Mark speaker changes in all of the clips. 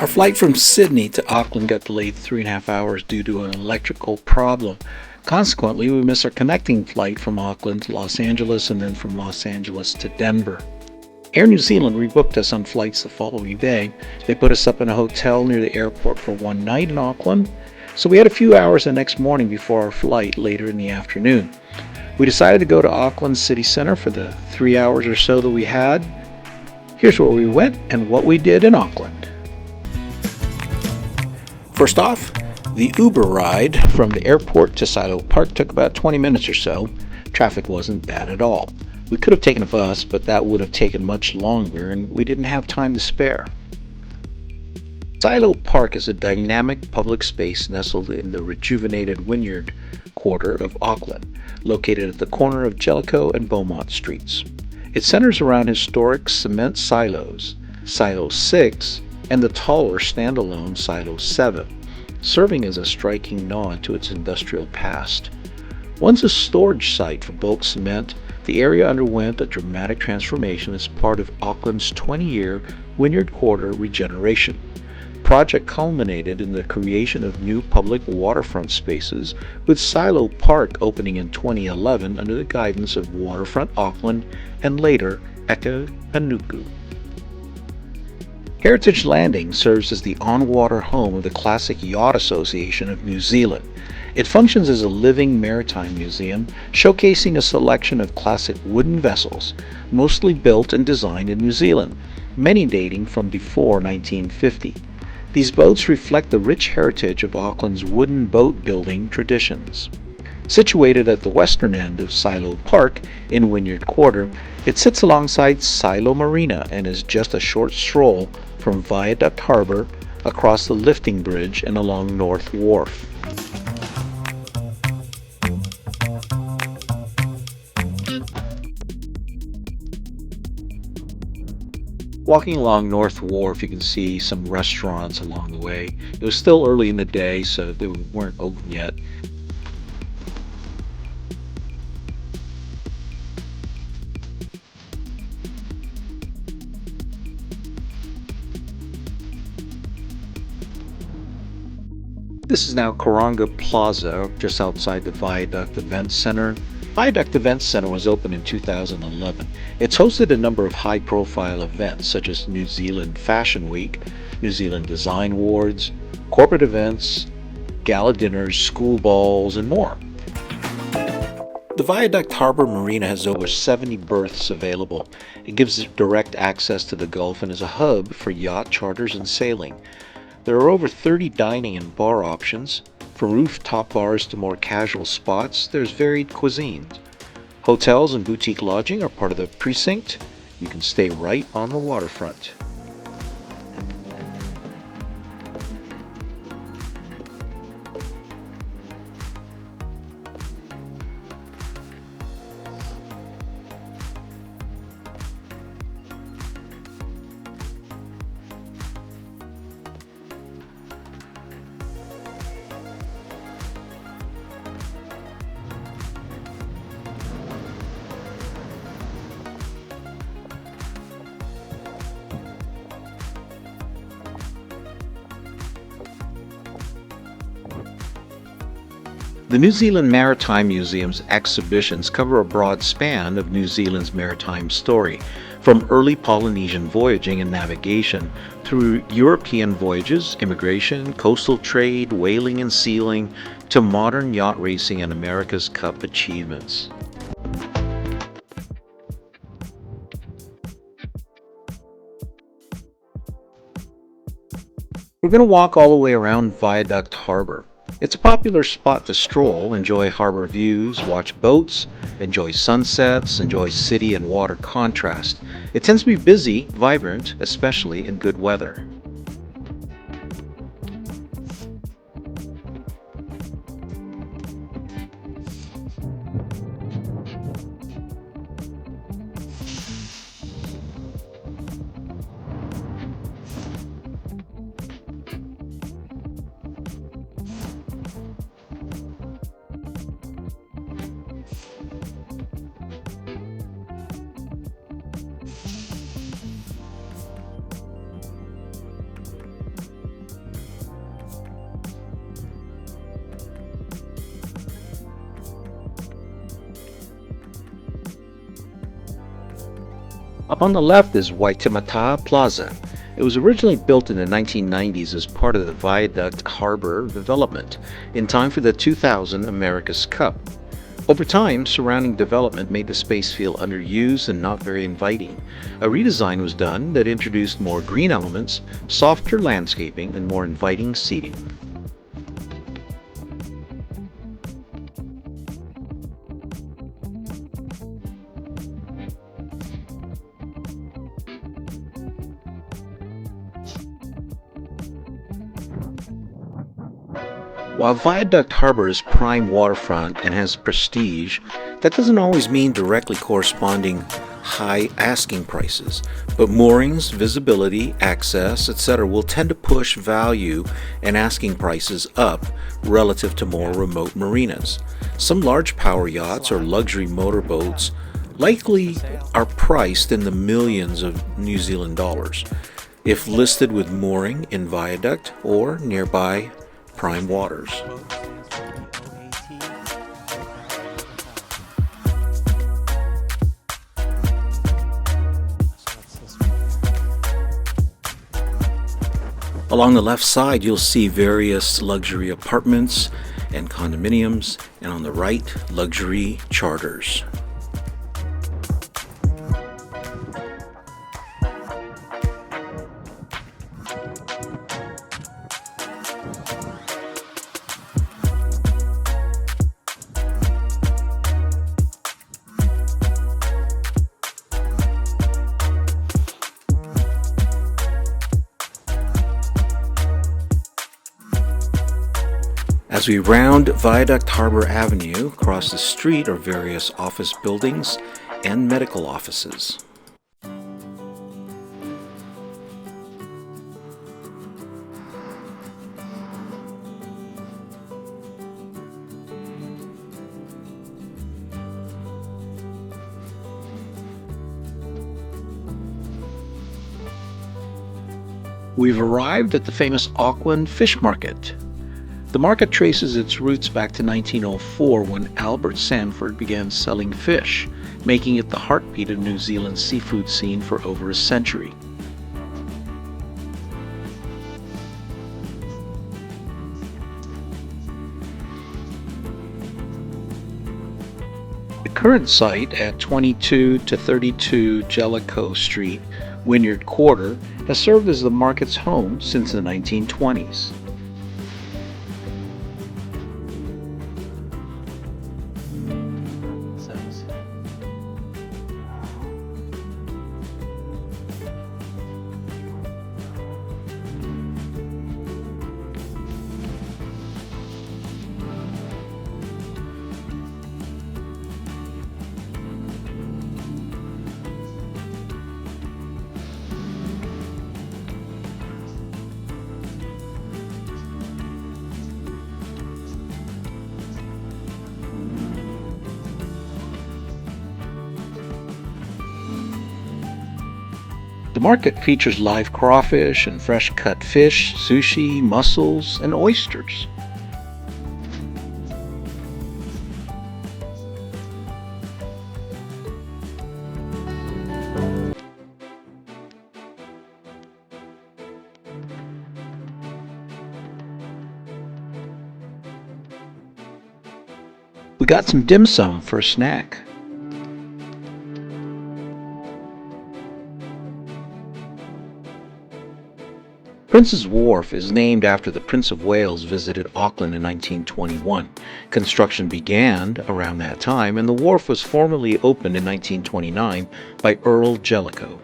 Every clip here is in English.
Speaker 1: Our flight from Sydney to Auckland got delayed 3.5 hours due to an electrical problem. Consequently, we missed our connecting flight from Auckland to Los Angeles and then from Los Angeles to Denver. Air New Zealand rebooked us on flights the following day. They put us up in a hotel near the airport for one night in Auckland, so we had a few hours the next morning before our flight later in the afternoon. We decided to go to Auckland City Centre for the 3 hours or so that we had. Here's where we went and what we did in Auckland. First off, the Uber ride from the airport to Silo Park took about 20 minutes or so. Traffic wasn't bad at all. We could have taken a bus, but that would have taken much longer and we didn't have time to spare. Silo Park is a dynamic public space nestled in the rejuvenated Wynyard quarter of Auckland, located at the corner of Jellicoe and Beaumont Streets. It centers around historic cement silos, Silo 6, and the taller standalone Silo 7, serving as a striking nod to its industrial past. Once a storage site for bulk cement, the area underwent a dramatic transformation as part of Auckland's 20-year Wynyard Quarter regeneration. The project culminated in the creation of new public waterfront spaces, with Silo Park opening in 2011 under the guidance of Waterfront Auckland and later Eka Panuku. Heritage Landing serves as the on-water home of the Classic Yacht Association of New Zealand. It functions as a living maritime museum, showcasing a selection of classic wooden vessels, mostly built and designed in New Zealand, many dating from before 1950. These boats reflect the rich heritage of Auckland's wooden boat building traditions. Situated at the western end of Silo Park in Wynyard Quarter, it sits alongside Silo Marina and is just a short stroll from Viaduct Harbour across the lifting bridge and along North Wharf. Walking along North Wharf, you can see some restaurants along the way. It was still early in the day, so they weren't open yet. This is now Karanga Plaza, just outside the Viaduct Events Centre. Viaduct Events Centre was opened in 2011. It's hosted a number of high-profile events such as New Zealand Fashion Week, New Zealand Design Awards, corporate events, gala dinners, school balls, and more. The Viaduct Harbour Marina has over 70 berths available. It gives direct access to the Gulf and is a hub for yacht charters and sailing. There are over 30 dining and bar options. From rooftop bars to more casual spots, there's varied cuisines. Hotels and boutique lodging are part of the precinct. You can stay right on the waterfront. The New Zealand Maritime Museum's exhibitions cover a broad span of New Zealand's maritime story, from early Polynesian voyaging and navigation through European voyages, immigration, coastal trade, whaling and sealing, to modern yacht racing and America's Cup achievements. We're going to walk all the way around Viaduct Harbour. It's a popular spot to stroll, enjoy harbor views, watch boats, enjoy sunsets, enjoy city and water contrast. It tends to be busy, vibrant, especially in good weather. Up on the left is Waitematā Plaza. It was originally built in the 1990s as part of the Viaduct Harbour development, in time for the 2000 America's Cup. Over time, surrounding development made the space feel underused and not very inviting. A redesign was done that introduced more green elements, softer landscaping, and more inviting seating. While Viaduct Harbour is prime waterfront and has prestige, that doesn't always mean directly corresponding high asking prices, but moorings, visibility, access, etc. will tend to push value and asking prices up relative to more remote marinas. Some large power yachts or luxury motorboats likely are priced in the millions of New Zealand dollars if listed with mooring in Viaduct or nearby prime waters. Along the left side, you'll see various luxury apartments and condominiums, and on the right, luxury charters. As we round Viaduct Harbour Avenue, across the street are various office buildings and medical offices. We've arrived at the famous Auckland Fish Market. The market traces its roots back to 1904 when Albert Sanford began selling fish, making it the heartbeat of New Zealand's seafood scene for over a century. The current site at 22 to 32 Jellicoe Street, Wynyard Quarter, has served as the market's home since the 1920s. The market features live crawfish and fresh cut fish, sushi, mussels, and oysters. We got some dim sum for a snack. Prince's Wharf is named after the Prince of Wales visited Auckland in 1921. Construction began around that time, and the wharf was formally opened in 1929 by Earl Jellicoe.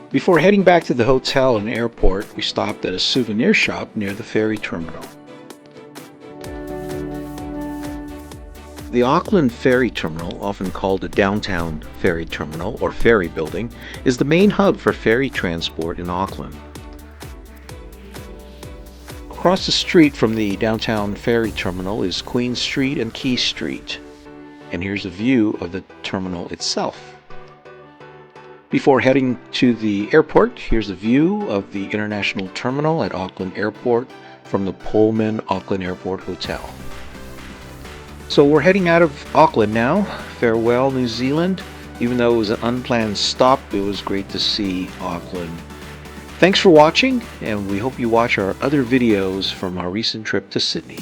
Speaker 1: Before heading back to the hotel and airport, we stopped at a souvenir shop near the ferry terminal. The Auckland Ferry Terminal, often called the Downtown Ferry Terminal or Ferry Building, is the main hub for ferry transport in Auckland. Across the street from the Downtown Ferry Terminal is Queen Street and Quay Street, and here's a view of the terminal itself. Before heading to the airport, here's a view of the International Terminal at Auckland Airport from the Pullman Auckland Airport Hotel. So we're heading out of Auckland now. Farewell, New Zealand. Even though it was an unplanned stop, it was great to see Auckland. Thanks for watching, and we hope you watch our other videos from our recent trip to Sydney.